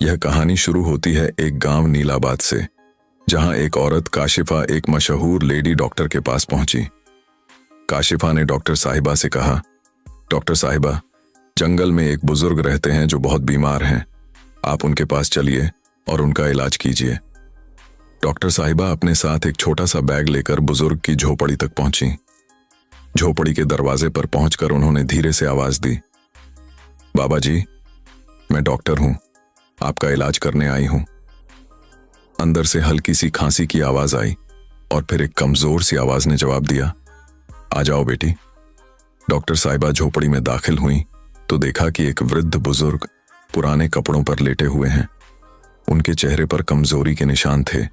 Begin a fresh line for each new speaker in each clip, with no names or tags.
यह कहानी शुरू होती है एक गांव नीलाबाद से, जहां एक औरत काशिफा एक मशहूर लेडी डॉक्टर के पास पहुंची। काशिफा ने डॉक्टर साहिबा से कहा, डॉक्टर साहिबा, जंगल में एक बुजुर्ग रहते हैं जो बहुत बीमार हैं। आप उनके पास चलिए और उनका इलाज कीजिए। डॉक्टर साहिबा अपने साथ एक छोटा सा बैग लेकर बुजुर्ग की झोपड़ी तक पहुंची। झोपड़ी के दरवाजे पर पहुंचकर उन्होंने धीरे से आवाज दी, बाबा जी, मैं डॉक्टर हूं, आपका इलाज करने आई हूं। अंदर से हल्की सी खांसी की आवाज आई और फिर एक कमजोर सी आवाज ने जवाब दिया, आ जाओ बेटी। डॉक्टर साहिबा झोपड़ी में दाखिल हुई तो देखा कि एक वृद्ध बुजुर्ग पुराने कपड़ों पर लेटे हुए हैं। उनके चेहरे पर कमजोरी के निशान थे,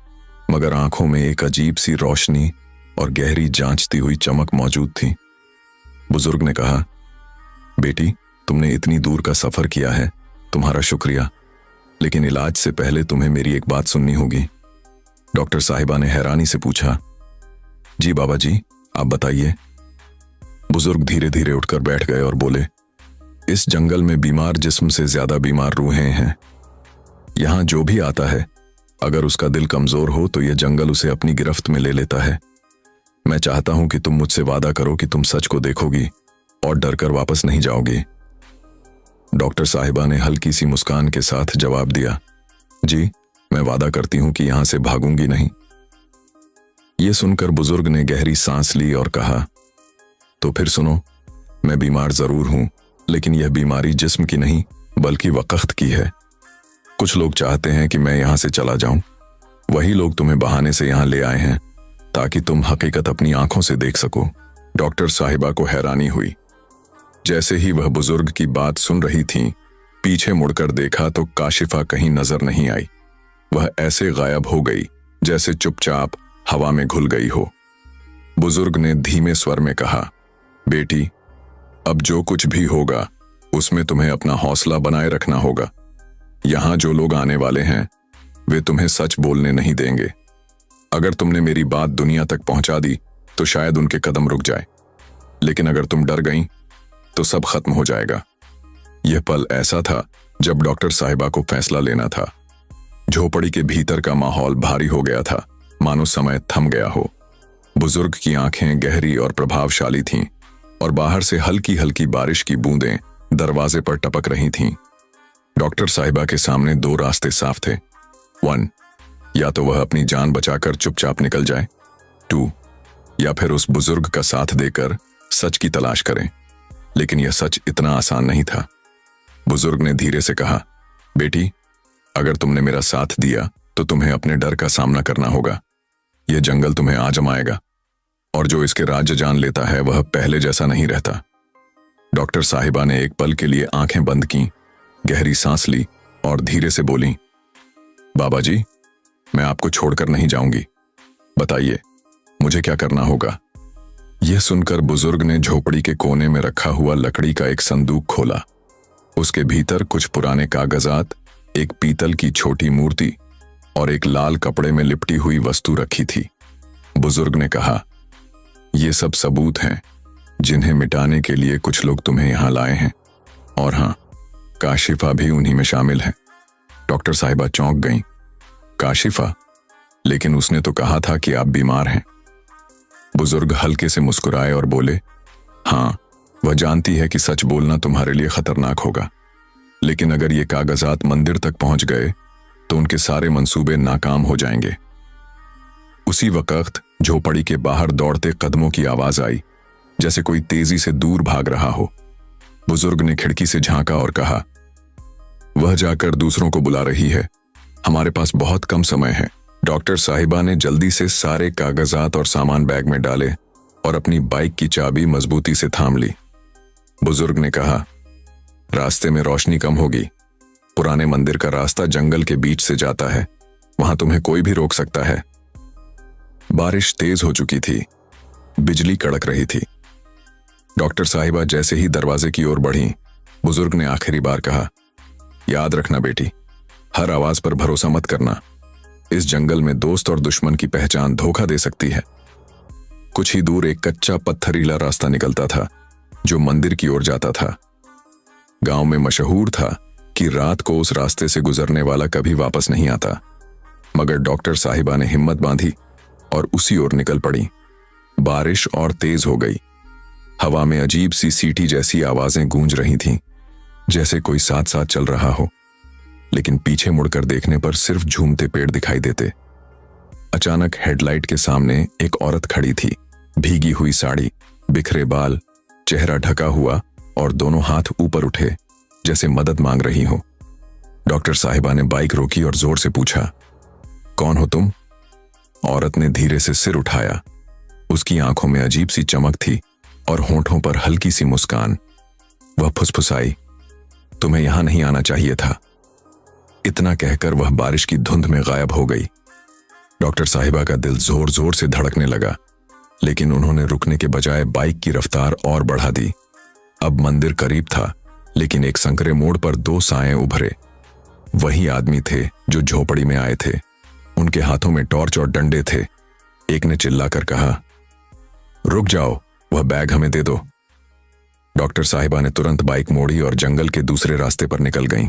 मगर आंखों में एक अजीब सी रोशनी और गहरी जांचती हुई चमक मौजूद थी। बुजुर्ग ने कहा, बेटी, तुमने इतनी दूर का सफर किया है, तुम्हारा शुक्रिया, लेकिन इलाज से पहले तुम्हें मेरी एक बात सुननी होगी। डॉक्टर साहिबा ने हैरानी से पूछा, जी बाबा जी, आप बताइए। बुजुर्ग धीरे धीरे उठकर बैठ गए और बोले, इस जंगल में बीमार जिस्म से ज्यादा बीमार रूहें हैं। यहां जो भी आता है, अगर उसका दिल कमजोर हो तो यह जंगल उसे अपनी गिरफ्त में ले लेता है। मैं चाहता हूं कि तुम मुझसे वादा करो कि तुम सच को देखोगी और डरकर वापस नहीं जाओगी। डॉक्टर साहिबा ने हल्की सी मुस्कान के साथ जवाब दिया, जी, मैं वादा करती हूं कि यहां से भागूंगी नहीं। यह सुनकर बुजुर्ग ने गहरी सांस ली और कहा, तो फिर सुनो, मैं बीमार जरूर हूं, लेकिन यह बीमारी जिस्म की नहीं बल्कि वक्त की है। कुछ लोग चाहते हैं कि मैं यहां से चला जाऊं। वही लोग तुम्हें बहाने से यहां ले आए हैं ताकि तुम हकीकत अपनी आंखों से देख सको। डॉक्टर साहिबा को हैरानी हुई। जैसे ही वह बुजुर्ग की बात सुन रही थीं, पीछे मुड़कर देखा तो काशिफा कहीं नजर नहीं आई। वह ऐसे गायब हो गई जैसे चुपचाप हवा में घुल गई हो। बुजुर्ग ने धीमे स्वर में कहा, बेटी, अब जो कुछ भी होगा उसमें तुम्हें अपना हौसला बनाए रखना होगा। यहां जो लोग आने वाले हैं वे तुम्हें सच बोलने नहीं देंगे। अगर तुमने मेरी बात दुनिया तक पहुंचा दी तो शायद उनके कदम रुक जाए, लेकिन अगर तुम डर गईं तो सब खत्म हो जाएगा। यह पल ऐसा था जब डॉक्टर साहिबा को फैसला लेना था। झोपड़ी के भीतर का माहौल भारी हो गया था, मानो समय थम गया हो। बुजुर्ग की आंखें गहरी और प्रभावशाली थीं और बाहर से हल्की हल्की बारिश की बूंदें दरवाजे पर टपक रही थीं। डॉक्टर साहिबा के सामने दो रास्ते साफ थे। 1, या तो वह अपनी जान बचाकर चुपचाप निकल जाए। 2, या फिर उस बुजुर्ग का साथ देकर सच की तलाश करें। लेकिन यह सच इतना आसान नहीं था। बुजुर्ग ने धीरे से कहा, बेटी, अगर तुमने मेरा साथ दिया तो तुम्हें अपने डर का सामना करना होगा। यह जंगल तुम्हें आजमाएगा और जो इसके राज्य जान लेता है वह पहले जैसा नहीं रहता। डॉक्टर साहिबा ने एक पल के लिए आंखें बंद की, गहरी सांस ली और धीरे से बोली, बाबा जी, मैं आपको छोड़कर नहीं जाऊंगी। बताइए, मुझे क्या करना होगा। यह सुनकर बुजुर्ग ने झोपड़ी के कोने में रखा हुआ लकड़ी का एक संदूक खोला। उसके भीतर कुछ पुराने कागजात, एक पीतल की छोटी मूर्ति और एक लाल कपड़े में लिपटी हुई वस्तु रखी थी। बुजुर्ग ने कहा, ये सब सबूत हैं जिन्हें मिटाने के लिए कुछ लोग तुम्हें यहां लाए हैं, और हां, काशिफा भी उन्हीं में शामिल है। डॉक्टर साहिबा चौंक गईं। काशिफा? लेकिन उसने तो कहा था कि आप बीमार हैं। बुजुर्ग हल्के से मुस्कुराए और बोले, हां, वह जानती है कि सच बोलना तुम्हारे लिए खतरनाक होगा, लेकिन अगर ये कागजात मंदिर तक पहुंच गए तो उनके सारे मंसूबे नाकाम हो जाएंगे। उसी वक्त झोपड़ी के बाहर दौड़ते कदमों की आवाज आई, जैसे कोई तेजी से दूर भाग रहा हो। बुजुर्ग ने खिड़की से झांका और कहा, वह जाकर दूसरों को बुला रही है, हमारे पास बहुत कम समय है। डॉक्टर साहिबा ने जल्दी से सारे कागजात और सामान बैग में डाले और अपनी बाइक की चाबी मजबूती से थाम ली। बुजुर्ग ने कहा, रास्ते में रोशनी कम होगी। पुराने मंदिर का रास्ता जंगल के बीच से जाता है, वहां तुम्हें कोई भी रोक सकता है। बारिश तेज हो चुकी थी, बिजली कड़क रही थी। डॉक्टर साहिबा जैसे ही दरवाजे की ओर बढ़ी, बुजुर्ग ने आखिरी बार कहा, याद रखना बेटी, हर आवाज पर भरोसा मत करना। इस जंगल में दोस्त और दुश्मन की पहचान धोखा दे सकती है। कुछ ही दूर एक कच्चा पत्थरीला रास्ता निकलता था जो मंदिर की ओर जाता था। गांव में मशहूर था कि रात को उस रास्ते से गुजरने वाला कभी वापस नहीं आता। मगर डॉक्टर साहिबा ने हिम्मत बांधी और उसी ओर निकल पड़ी। बारिश और तेज हो गई। हवा में अजीब सी सीटी जैसी आवाजें गूंज रही थीं, जैसे कोई साथ साथ चल रहा हो, लेकिन पीछे मुड़कर देखने पर सिर्फ झूमते पेड़ दिखाई देते। अचानक हेडलाइट के सामने एक औरत खड़ी थी, भीगी हुई साड़ी, बिखरे बाल, चेहरा ढका हुआ और दोनों हाथ ऊपर उठे जैसे मदद मांग रही हो। डॉक्टर साहिबा ने बाइक रोकी और जोर से पूछा, कौन हो तुम? औरत ने धीरे से सिर उठाया। उसकी आंखों में अजीब सी चमक थी और होंठों पर हल्की सी मुस्कान। वह फुसफुसाई, तुम्हें यहां नहीं आना चाहिए था। इतना कहकर वह बारिश की धुंध में गायब हो गई। डॉक्टर साहिबा का दिल जोर जोर से धड़कने लगा, लेकिन उन्होंने रुकने के बजाय बाइक की रफ्तार और बढ़ा दी। अब मंदिर करीब था, लेकिन एक संकरे मोड़ पर दो साएं उभरे। वही आदमी थे जो झोपड़ी में आए थे। उनके हाथों में टॉर्च और डंडे थे। एक ने चिल्लाकर कहा, रुक जाओ, वह बैग हमें दे दो। डॉक्टर साहिबा ने तुरंत बाइक मोड़ी और जंगल के दूसरे रास्ते पर निकल गईं।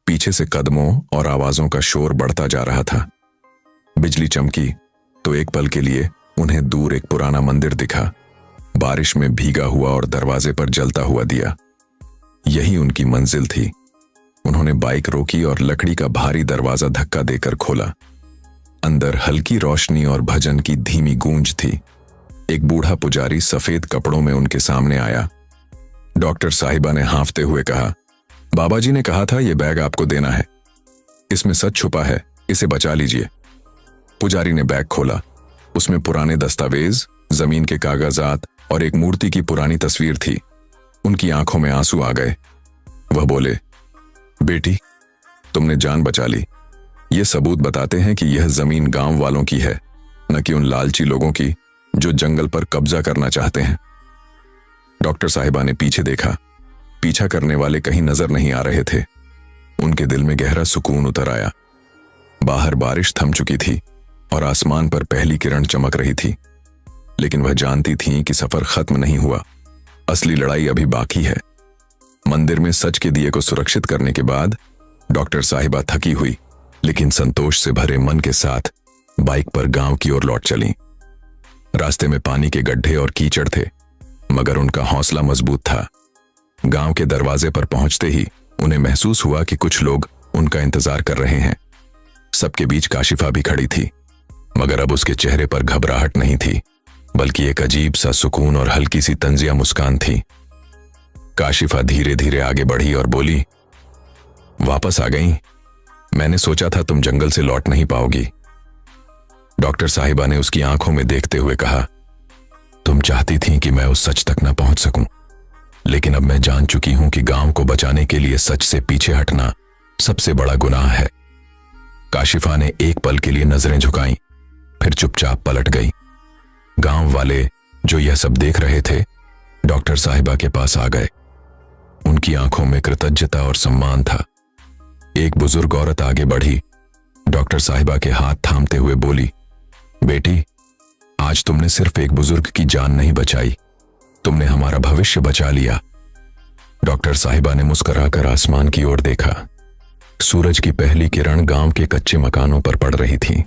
पीछे से कदमों और आवाजों का शोर बढ़ता जा रहा था। बिजली चमकी तो एक पल के लिए उन्हें दूर एक पुराना मंदिर दिखा, बारिश में भीगा हुआ और दरवाजे पर जलता हुआ दिया। यही उनकी मंजिल थी। उन्होंने बाइक रोकी और लकड़ी का भारी दरवाजा धक्का देकर खोला। अंदर हल्की रोशनी और भजन की धीमी गूंज थी। एक बूढ़ा पुजारी सफेद कपड़ों में उनके सामने आया। डॉक्टर साहिबा ने हांफते हुए कहा, बाबा जी ने कहा था यह बैग आपको देना है। इसमें सच छुपा है, इसे बचा लीजिए। पुजारी ने बैग खोला। उसमें पुराने दस्तावेज, जमीन के कागजात और एक मूर्ति की पुरानी तस्वीर थी। उनकी आंखों में आंसू आ गए। वह बोले, बेटी, तुमने जान बचा ली। ये सबूत बताते हैं कि यह जमीन गांव वालों की है, न कि उन लालची लोगों की जो जंगल पर कब्जा करना चाहते हैं। डॉक्टर साहिबा ने पीछे देखा। पीछा करने वाले कहीं नजर नहीं आ रहे थे। उनके दिल में गहरा सुकून उतर आया। बाहर बारिश थम चुकी थी और आसमान पर पहली किरण चमक रही थी, लेकिन वह जानती थीं कि सफर खत्म नहीं हुआ। असली लड़ाई अभी बाकी है। मंदिर में सच के दिए को सुरक्षित करने के बाद डॉक्टर साहिबा थकी हुई लेकिन संतोष से भरे मन के साथ बाइक पर गांव की ओर लौट चलीं। रास्ते में पानी के गड्ढे और कीचड़ थे, मगर उनका हौसला मजबूत था। गांव के दरवाजे पर पहुंचते ही उन्हें महसूस हुआ कि कुछ लोग उनका इंतजार कर रहे हैं। सबके बीच काशिफा भी खड़ी थी, मगर अब उसके चेहरे पर घबराहट नहीं थी, बल्कि एक अजीब सा सुकून और हल्की सी तंजिया मुस्कान थी। काशिफा धीरे धीरे आगे बढ़ी और बोली, वापस आ गई? मैंने सोचा था तुम जंगल से लौट नहीं पाओगी। डॉक्टर साहिबा ने उसकी आंखों में देखते हुए कहा, तुम चाहती थी कि मैं उस सच तक न पहुंच सकूं, लेकिन अब मैं जान चुकी हूं कि गांव को बचाने के लिए सच से पीछे हटना सबसे बड़ा गुनाह है। काशिफा ने एक पल के लिए नजरें झुकाईं, फिर चुपचाप पलट गई। गांव वाले जो यह सब देख रहे थे, डॉक्टर साहिबा के पास आ गए। उनकी आंखों में कृतज्ञता और सम्मान था। एक बुजुर्ग औरत आगे बढ़ी, डॉक्टर साहिबा के हाथ थामते हुए बोली, बेटी, आज तुमने सिर्फ एक बुजुर्ग की जान नहीं बचाई, तुमने हमारा भविष्य बचा लिया। डॉक्टर साहिबा ने मुस्कुराकर आसमान की ओर देखा। सूरज की पहली किरण गांव के कच्चे मकानों पर पड़ रही थी।